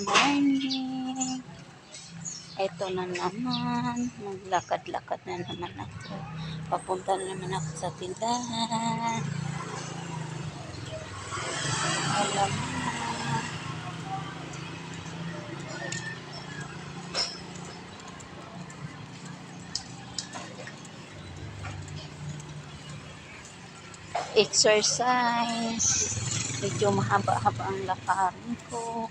morning. Ito na naman. Maglakad-lakad na naman ako. Papunta na naman ako sa tindahan. Alam mo. Exercise. Medyo mahaba-haba ang lakarin ko.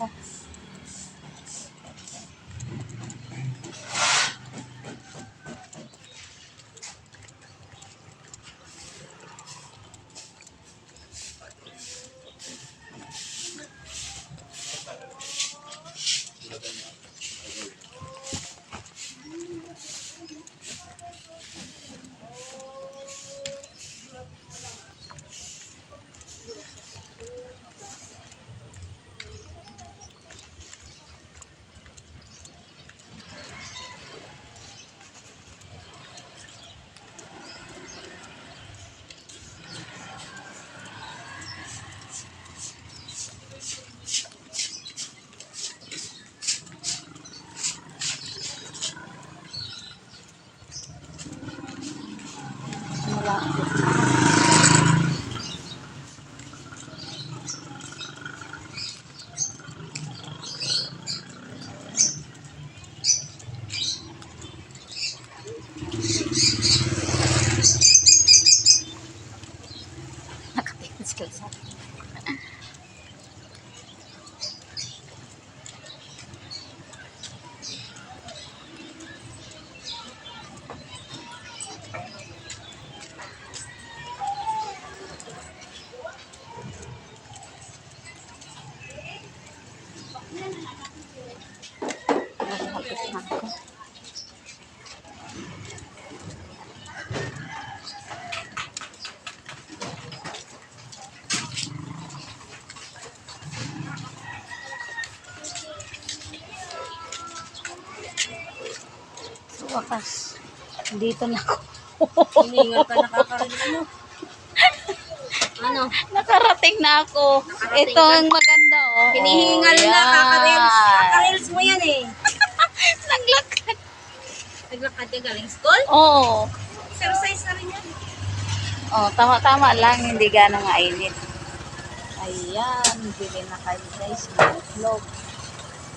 Malapit na. Nakatikas ka sa akin. Malapit na ako. So, wakas. Dito na ako. Hiningal ka, nakakarinig mo. Ano? Nakarating na ako. Nakarating Ito ka. ang maganda, oh. Hinihingal Oh, na, yan. kakareels. Kakareels mo yan eh. Naglakad. Naglakad ka galing school? Oo. Exercise na rin yan. Oh, tama-tama lang. Hindi ganang mainit. Ayan. Bili na kayo guys. May itlog.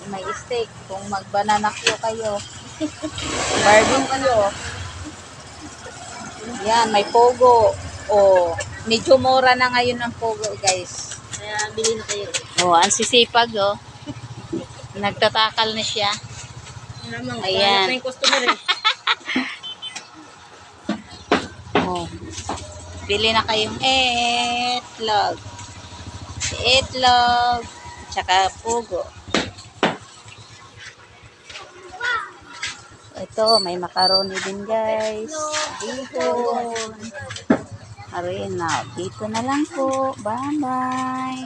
May steak. Kung mag-banana Q kayo. Barbecue. Yan. May pogo. Oh, medyo mura na ngayon ang pogo guys. Kaya bili na kayo. Oh, ang sisipag oh. Nagtatakal na siya. Namang, Ayan. na yung customer eh. Oh. Bili na kayong itlog. Itlog. Tsaka pugo. Ito, may macaroni din guys. Bihon. Harina. Dito na lang po. Bye-bye.